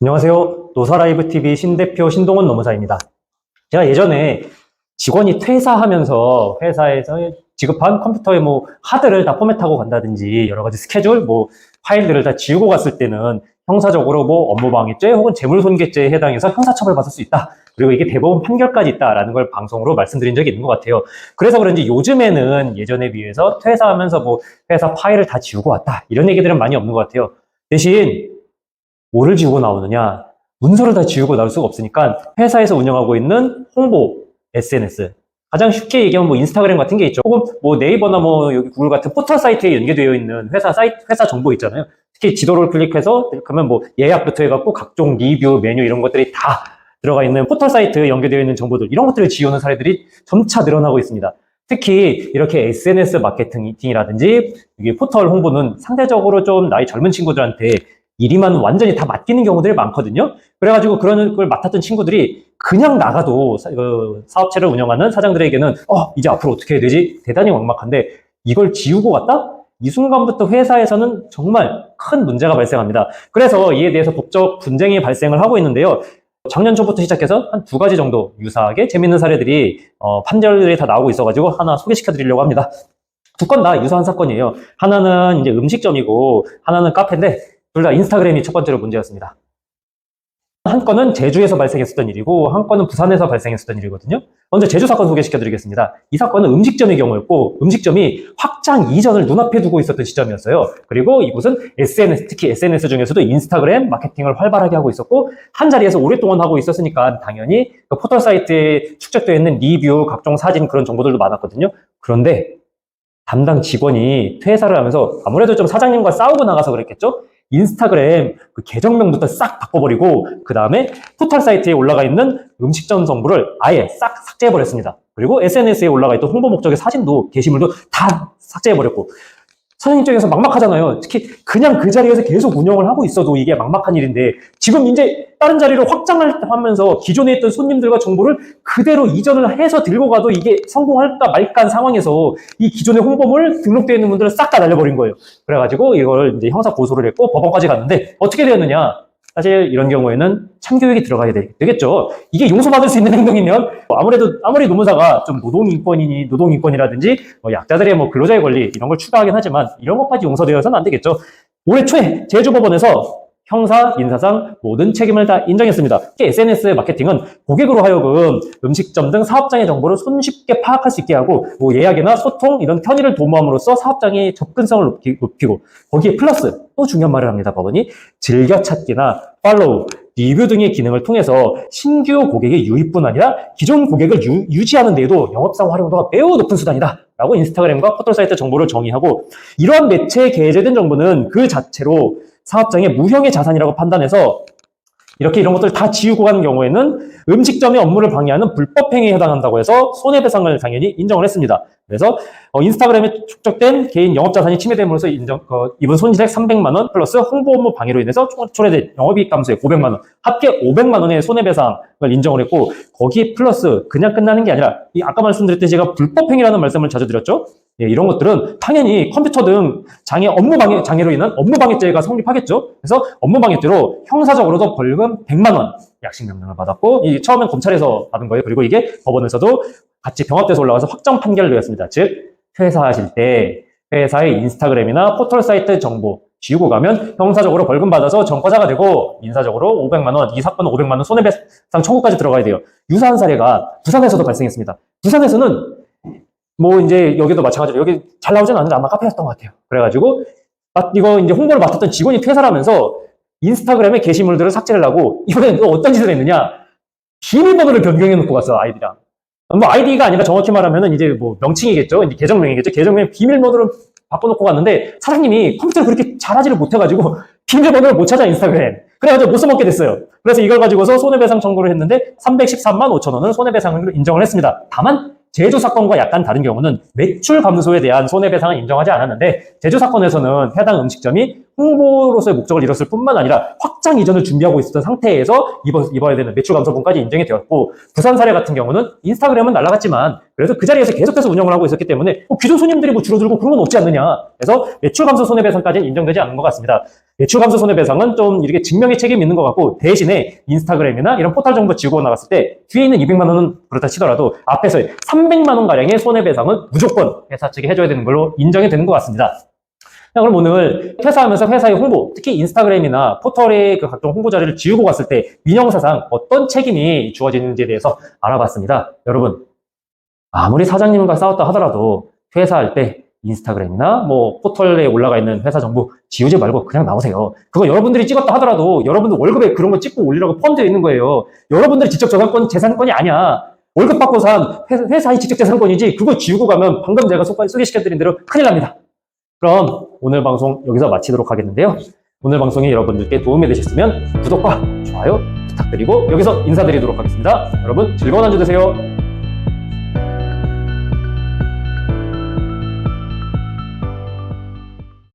안녕하세요. 노사라이브TV 신대표 신동원 노무사입니다. 제가 예전에 직원이 퇴사하면서 회사에서 지급한 컴퓨터의 하드를 다 포맷하고 간다든지 여러 가지 스케줄, 파일들을 다 지우고 갔을 때는 형사적으로 업무방해죄 혹은 재물손괴죄에 해당해서 형사처벌 받을 수 있다. 그리고 이게 대법원 판결까지 있다라는 걸 방송으로 말씀드린 적이 있는 것 같아요. 그래서 그런지 요즘에는 예전에 비해서 퇴사하면서 회사 파일을 다 지우고 왔다. 이런 얘기들은 많이 없는 것 같아요. 대신 뭐를 지우고 나오느냐? 문서를 다 지우고 나올 수가 없으니까 회사에서 운영하고 있는 홍보, SNS. 가장 쉽게 얘기하면 인스타그램 같은 게 있죠. 혹은 네이버나 여기 구글 같은 포털 사이트에 연계되어 있는 회사 정보 있잖아요. 특히 지도를 클릭해서 그러면 예약부터 해갖고 각종 리뷰, 메뉴 이런 것들이 다 들어가 있는 포털 사이트에 연계되어 있는 정보들, 이런 것들을 지우는 사례들이 점차 늘어나고 있습니다. 특히 이렇게 SNS 마케팅이라든지 이게 포털 홍보는 상대적으로 좀 나이 젊은 친구들한테 일이만 완전히 다 맡기는 경우들이 많거든요. 그래가지고 그런 걸 맡았던 친구들이 그냥 나가도 사업체를 운영하는 사장들에게는 이제 앞으로 어떻게 해야 되지? 대단히 막막한데 이걸 지우고 갔다? 이 순간부터 회사에서는 정말 큰 문제가 발생합니다. 그래서 이에 대해서 법적 분쟁이 발생을 하고 있는데요. 작년 초부터 시작해서 한 2가지 정도 유사하게 재밌는 사례들이 판결들이 다 나오고 있어가지고 하나 소개시켜 드리려고 합니다. 2건 다 유사한 사건이에요. 하나는 이제 음식점이고 하나는 카페인데 둘 다 인스타그램이 첫 번째로 문제였습니다. 한 건은 제주에서 발생했었던 일이고 한 건은 부산에서 발생했었던 일이거든요. 먼저 제주 사건 소개시켜드리겠습니다. 이 사건은 음식점의 경우였고 음식점이 확장 이전을 눈앞에 두고 있었던 시점이었어요. 그리고 이곳은 SNS, 특히 SNS 중에서도 인스타그램 마케팅을 활발하게 하고 있었고 한 자리에서 오랫동안 하고 있었으니까 당연히 그 포털 사이트에 축적되어 있는 리뷰, 각종 사진 그런 정보들도 많았거든요. 그런데 담당 직원이 퇴사를 하면서 아무래도 좀 사장님과 싸우고 나가서 그랬겠죠? 인스타그램 그 계정명부터 싹 바꿔버리고 그 다음에 포털 사이트에 올라가 있는 음식점 정보를 아예 싹 삭제해버렸습니다. 그리고 SNS에 올라가 있던 홍보 목적의 사진도 게시물도 다 삭제해버렸고 사장님 입장에서 막막하잖아요. 특히 그냥 그 자리에서 계속 운영을 하고 있어도 이게 막막한 일인데 지금 이제 다른 자리로 확장을 하면서 기존에 있던 손님들과 정보를 그대로 이전을 해서 들고 가도 이게 성공할까 말까 한 상황에서 이 기존의 홍보물 등록되어 있는 분들을 싹 다 날려버린 거예요. 그래가지고 이걸 이제 형사 고소를 했고 법원까지 갔는데 어떻게 되었느냐? 사실 이런 경우에는 참교육이 들어가야 되겠죠. 이게 용서받을 수 있는 행동이면 아무리 노무사가 좀 노동인권이라든지 약자들의 근로자의 권리 이런 걸 추가하긴 하지만 이런 것까지 용서되어서는 안 되겠죠. 올해 초에 제주법원에서 형사, 인사상 모든 책임을 다 인정했습니다. 특히 SNS 마케팅은 고객으로 하여금 음식점 등 사업장의 정보를 손쉽게 파악할 수 있게 하고 예약이나 소통 이런 편의를 도모함으로써 사업장의 접근성을 높이고 거기에 플러스 또 중요한 말을 합니다. 법원이 즐겨찾기나 팔로우, 리뷰 등의 기능을 통해서 신규 고객의 유입뿐 아니라 기존 고객을 유지하는 데에도 영업상 활용도가 매우 높은 수단이다 라고 인스타그램과 포털사이트 정보를 정의하고 이러한 매체에 게재된 정보는 그 자체로 사업장의 무형의 자산이라고 판단해서 이런 것들 다 지우고 가는 경우에는 음식점의 업무를 방해하는 불법 행위에 해당한다고 해서 손해배상을 당연히 인정을 했습니다. 그래서 인스타그램에 축적된 개인 영업자산이 침해됨으로써 입은 손실액 300만 원 플러스 홍보 업무 방해로 인해서 초래된 영업이익 감소액 500만 원, 합계 500만 원의 손해배상을 인정을 했고 거기에 플러스 그냥 끝나는 게 아니라 아까 말씀드렸듯이 제가 불법 행위라는 말씀을 자주 드렸죠. 이런 것들은 당연히 컴퓨터 등 장애로 인한 업무방해죄가 성립하겠죠. 그래서 업무방해죄로 형사적으로도 벌금 100만 원 약식 명령을 받았고 처음엔 검찰에서 받은 거예요. 그리고 이게 법원에서도 같이 병합돼서 올라가서 확정 판결되었습니다. 즉 퇴사하실 때 회사의 인스타그램이나 포털 사이트 정보 지우고 가면 형사적으로 벌금 받아서 전과자가 되고 민사적으로 500만 원, 이 사건은 500만 원 손해배상 청구까지 들어가야 돼요. 유사한 사례가 부산에서도 발생했습니다. 부산에서는 이제 여기도 마찬가지로 여기 잘 나오진 않는데 아마 카페였던 것 같아요. 그래가지고 이거 이제 홍보를 맡았던 직원이 퇴사를 하면서 인스타그램에 게시물들을 삭제를 하고 이번에 어떤 짓을 했느냐? 비밀번호를 변경해 놓고 갔어, 아이디랑. 아이디가 아니라 정확히 말하면은 이제 명칭이겠죠. 이제 계정명이겠죠. 계정명 비밀번호를 바꿔놓고 갔는데 사장님이 컴퓨터를 그렇게 잘하지를 못해가지고 비밀번호를 못 찾아 인스타그램. 그래가지고 못 써먹게 됐어요. 그래서 이걸 가지고서 손해배상 청구를 했는데 313만 5천 원은 손해배상으로 인정을 했습니다. 다만 제주 사건과 약간 다른 경우는 매출 감소에 대한 손해배상은 인정하지 않았는데 제주 사건에서는 해당 음식점이 홍보로서의 목적을 이뤘을 뿐만 아니라 확장 이전을 준비하고 있었던 상태에서 입어야 되는 매출 감소분까지 인정이 되었고, 부산 사례 같은 경우는 인스타그램은 날아갔지만 그래도 그 자리에서 계속해서 운영을 하고 있었기 때문에 기존 손님들이 뭐 줄어들고 그런 건 없지 않느냐. 그래서 매출 감소 손해배상까지는 인정되지 않는 것 같습니다. 매출 감소 손해배상은 좀 이렇게 증명의 책임이 있는 것 같고, 대신에 인스타그램이나 이런 포털 정보 지우고 나갔을 때 뒤에 있는 200만 원은 그렇다 치더라도 앞에서 300만 원 가량의 손해배상은 무조건 회사 측이 해줘야 되는 걸로 인정이 되는 것 같습니다. 자, 그럼 오늘 퇴사하면서 회사의 홍보, 특히 인스타그램이나 포털의 그 각종 홍보 자료를 지우고 갔을 때 민영사상 어떤 책임이 주어지는지에 대해서 알아봤습니다. 여러분, 아무리 사장님과 싸웠다 하더라도 퇴사할 때 인스타그램이나 뭐 포털에 올라가 있는 회사 정보 지우지 말고 그냥 나오세요. 그거 여러분들이 찍었다 하더라도 여러분들 월급에 그런 거 찍고 올리라고 포함되어 있는 거예요. 여러분들이 직접 재산권이 아니야. 월급 받고 산 회사의 직접 재산권이지, 그거 지우고 가면 방금 제가 소개시켜드린 대로 큰일 납니다. 그럼 오늘 방송 여기서 마치도록 하겠는데요. 오늘 방송이 여러분들께 도움이 되셨으면 구독과 좋아요 부탁드리고 여기서 인사드리도록 하겠습니다. 여러분 즐거운 한 주 되세요.